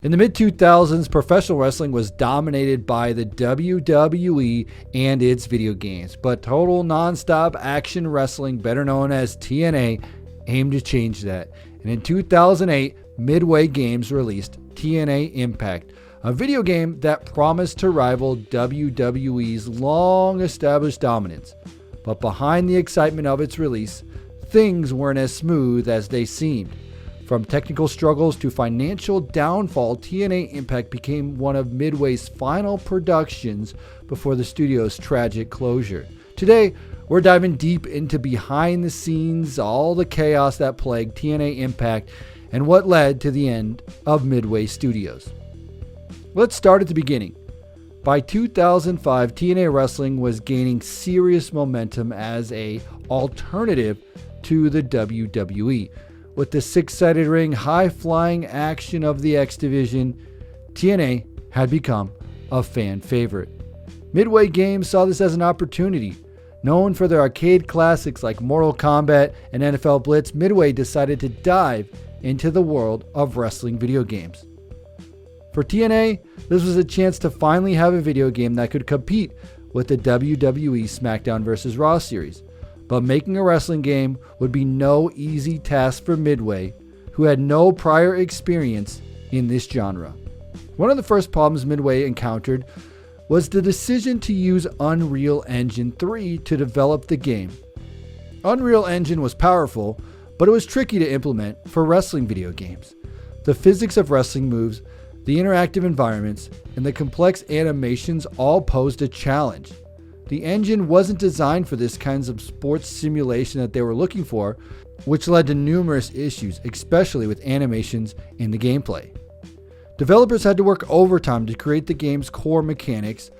In the mid-2000s, professional wrestling was dominated by the WWE and its video games, but Total Nonstop Action Wrestling, better known as TNA, aimed to change that. And in 2008, Midway Games released TNA iMPACT, a video game that promised to rival WWE's long-established dominance. But behind the excitement of its release, things weren't as smooth as they seemed. From technical struggles to financial downfall, TNA iMPACT became one of Midway's final productions before the studio's tragic closure. Today, we're diving deep into behind the scenes, all the chaos that plagued TNA iMPACT, and what led to the end of Midway Studios. Let's start at the beginning. By 2005, TNA Wrestling was gaining serious momentum as an alternative to the WWE. With the six-sided ring, high-flying action of the X Division, TNA had become a fan favorite. Midway Games saw this as an opportunity. Known for their arcade classics like Mortal Kombat and NFL Blitz, Midway decided to dive into the world of wrestling video games. For TNA, this was a chance to finally have a video game that could compete with the WWE SmackDown vs. Raw series. But making a wrestling game would be no easy task for Midway, who had no prior experience in this genre. One of the first problems Midway encountered was the decision to use Unreal Engine 3 to develop the game. Unreal Engine was powerful, but it was tricky to implement for wrestling video games. The physics of wrestling moves, the interactive environments, and the complex animations all posed a challenge. The engine wasn't designed for this kinds of sports simulation that they were looking for, which led to numerous issues, especially with animations in the gameplay. Developers had to work overtime to create the game's core mechanics,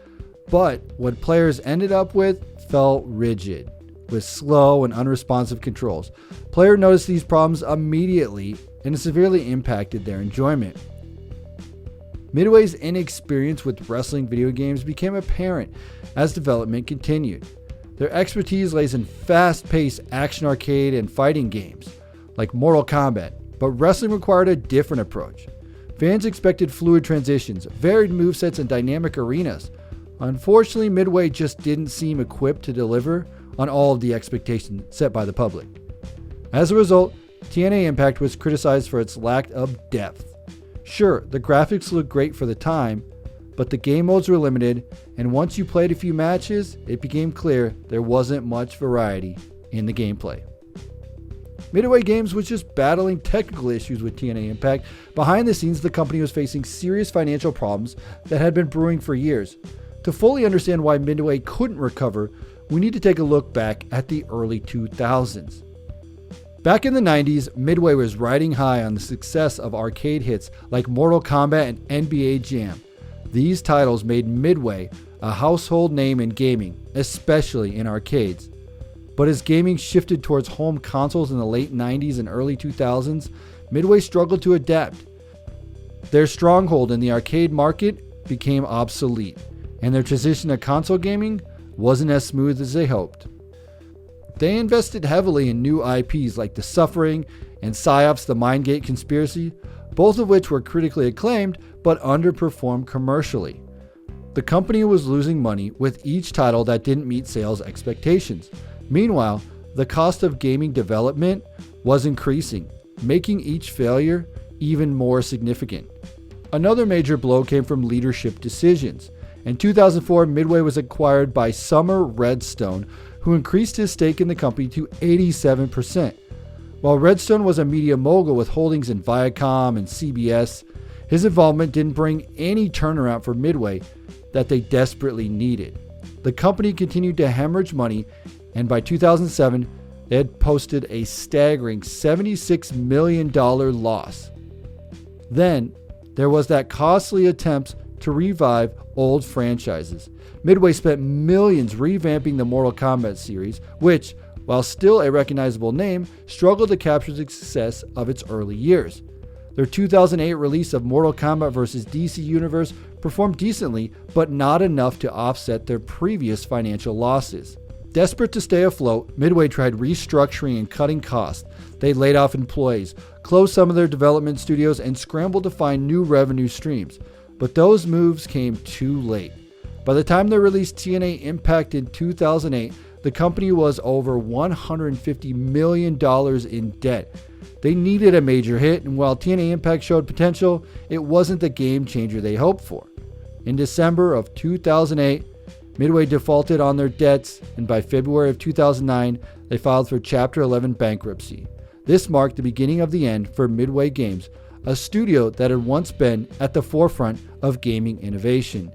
but what players ended up with felt rigid, with slow and unresponsive controls. Players noticed these problems immediately, and it severely impacted their enjoyment. Midway's inexperience with wrestling video games became apparent as development continued. Their expertise lays in fast-paced action arcade and fighting games, like Mortal Kombat, but wrestling required a different approach. Fans expected fluid transitions, varied movesets, and dynamic arenas. Unfortunately, Midway just didn't seem equipped to deliver on all of the expectations set by the public. As a result, TNA iMPACT was criticized for its lack of depth. Sure, the graphics looked great for the time, but the game modes were limited, and once you played a few matches, it became clear there wasn't much variety in the gameplay. Midway Games was just battling technical issues with TNA iMPACT. Behind the scenes, the company was facing serious financial problems that had been brewing for years. To fully understand why Midway couldn't recover, we need to take a look back at the early 2000s. Back in the 90s, Midway was riding high on the success of arcade hits like Mortal Kombat and NBA Jam. These titles made Midway a household name in gaming, especially in arcades. But as gaming shifted towards home consoles in the late 90s and early 2000s, Midway struggled to adapt. Their stronghold in the arcade market became obsolete, and their transition to console gaming wasn't as smooth as they hoped. They invested heavily in new IPs like The Suffering and PsyOps: The Mindgate Conspiracy, both of which were critically acclaimed but underperformed commercially. The company was losing money with each title that didn't meet sales expectations. Meanwhile, the cost of gaming development was increasing, making each failure even more significant. Another major blow came from leadership decisions. In 2004, Midway was acquired by Summer Redstone, who increased his stake in the company to 87%. While Redstone was a media mogul with holdings in Viacom and CBS, his involvement didn't bring any turnaround for Midway that they desperately needed. The company continued to hemorrhage money, and by 2007, they had posted a staggering $76 million loss. Then, there was that costly attempt to revive old franchises. Midway spent millions revamping the Mortal Kombat series, which, while still a recognizable name, struggled to capture the success of its early years. Their 2008 release of Mortal Kombat vs. DC Universe performed decently, but not enough to offset their previous financial losses. Desperate to stay afloat, Midway tried restructuring and cutting costs. They laid off employees, closed some of their development studios, and scrambled to find new revenue streams. But those moves came too late. By the time they released TNA iMPACT in 2008, the company was over $150 million in debt. They needed a major hit, and while TNA iMPACT showed potential, it wasn't the game changer they hoped for. In December of 2008, Midway defaulted on their debts, and by February of 2009, they filed for Chapter 11 bankruptcy. This marked the beginning of the end for Midway Games, a studio that had once been at the forefront of gaming innovation.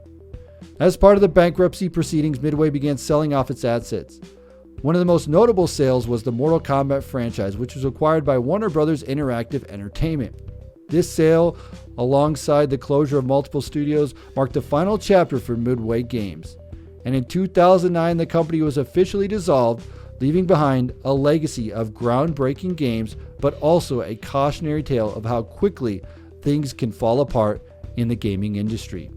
As part of the bankruptcy proceedings, Midway began selling off its assets. One of the most notable sales was the Mortal Kombat franchise, which was acquired by Warner Bros. Interactive Entertainment. This sale, alongside the closure of multiple studios, marked the final chapter for Midway Games. And in 2009, the company was officially dissolved, leaving behind a legacy of groundbreaking games, but also a cautionary tale of how quickly things can fall apart in the gaming industry.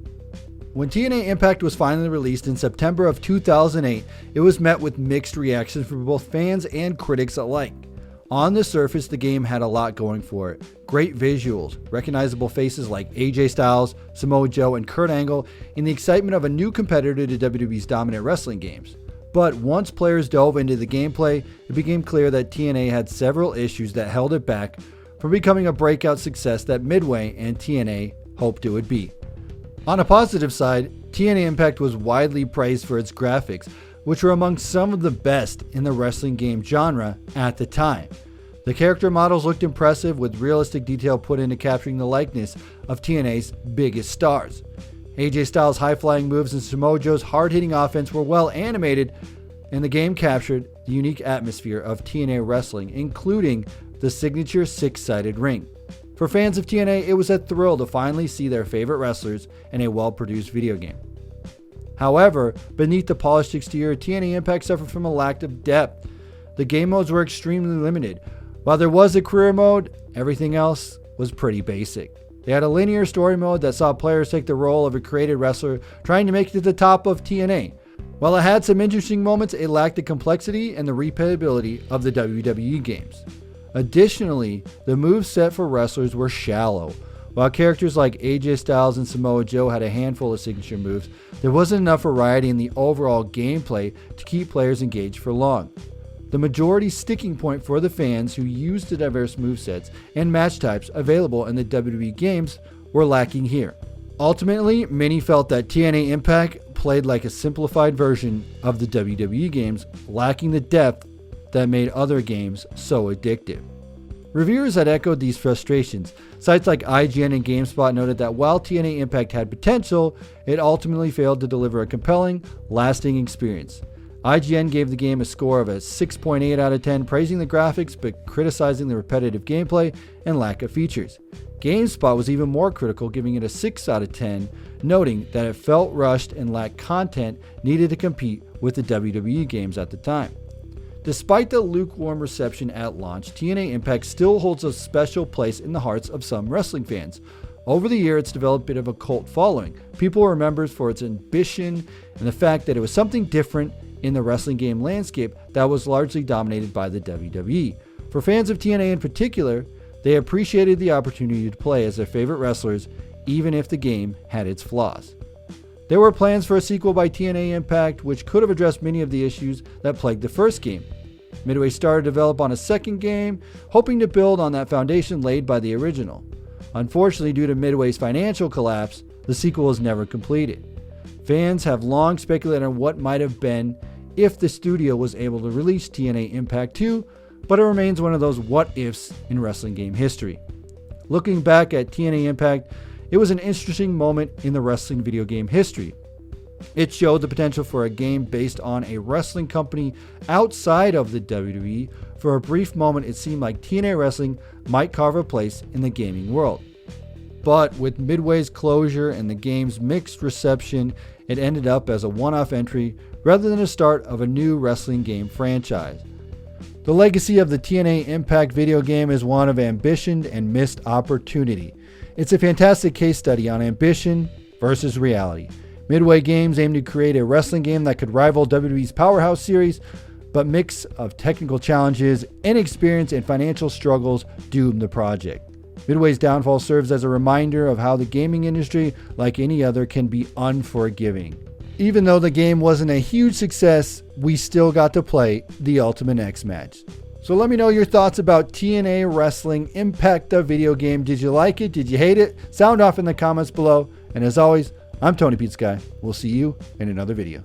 When TNA iMPACT was finally released in September of 2008, it was met with mixed reactions from both fans and critics alike. On the surface, the game had a lot going for it. Great visuals, recognizable faces like AJ Styles, Samoa Joe, and Kurt Angle, and the excitement of a new competitor to WWE's dominant wrestling games. But once players dove into the gameplay, it became clear that TNA had several issues that held it back from becoming a breakout success that Midway and TNA hoped it would be. On a positive side, TNA iMPACT was widely praised for its graphics, which were among some of the best in the wrestling game genre at the time. The character models looked impressive, with realistic detail put into capturing the likeness of TNA's biggest stars. AJ Styles' high-flying moves and Samoa Joe's hard-hitting offense were well animated, and the game captured the unique atmosphere of TNA wrestling, including the signature six-sided ring. For fans of TNA, it was a thrill to finally see their favorite wrestlers in a well-produced video game. However, beneath the polished exterior, TNA iMPACT suffered from a lack of depth. The game modes were extremely limited. While there was a career mode, everything else was pretty basic. They had a linear story mode that saw players take the role of a created wrestler trying to make it to the top of TNA. While it had some interesting moments, it lacked the complexity and the replayability of the WWE games. Additionally, the moveset for wrestlers were shallow. While characters like AJ Styles and Samoa Joe had a handful of signature moves, there wasn't enough variety in the overall gameplay to keep players engaged for long. The majority sticking point for the fans who used the diverse movesets and match types available in the WWE games were lacking here. Ultimately, many felt that TNA iMPACT played like a simplified version of the WWE games, lacking the depth that made other games so addictive. Reviewers had echoed these frustrations. Sites like IGN and GameSpot noted that while TNA iMPACT had potential, it ultimately failed to deliver a compelling, lasting experience. IGN gave the game a score of a 6.8 out of 10, praising the graphics but criticizing the repetitive gameplay and lack of features. GameSpot was even more critical, giving it a 6 out of 10, noting that it felt rushed and lacked content needed to compete with the WWE games at the time. Despite the lukewarm reception at launch, TNA iMPACT still holds a special place in the hearts of some wrestling fans. Over the year, it's developed a bit of a cult following. People remember it for its ambition and the fact that it was something different in the wrestling game landscape that was largely dominated by the WWE. For fans of TNA in particular, they appreciated the opportunity to play as their favorite wrestlers, even if the game had its flaws. There were plans for a sequel by TNA iMPACT, which could have addressed many of the issues that plagued the first game. Midway started to develop on a second game, hoping to build on that foundation laid by the original. Unfortunately, due to Midway's financial collapse, the sequel was never completed. Fans have long speculated on what might have been if the studio was able to release TNA iMPACT 2, but it remains one of those what-ifs in wrestling game history. Looking back at TNA iMPACT, it was an interesting moment in the wrestling video game history. It showed the potential for a game based on a wrestling company outside of the WWE. For a brief moment, it seemed like TNA Wrestling might carve a place in the gaming world. But with Midway's closure and the game's mixed reception, it ended up as a one-off entry rather than a start of a new wrestling game franchise. The legacy of the TNA iMPACT video game is one of ambition and missed opportunity. It's a fantastic case study on ambition versus reality. Midway Games aimed to create a wrestling game that could rival WWE's Powerhouse series, but mix of technical challenges, inexperience, and financial struggles doomed the project. Midway's downfall serves as a reminder of how the gaming industry, like any other, can be unforgiving. Even though the game wasn't a huge success, we still got to play the Ultimate X match. So let me know your thoughts about TNA Wrestling Impact, the video game. Did you like it? Did you hate it? Sound off in the comments below. And as always, I'm TonyPizzaGuy. We'll see you in another video.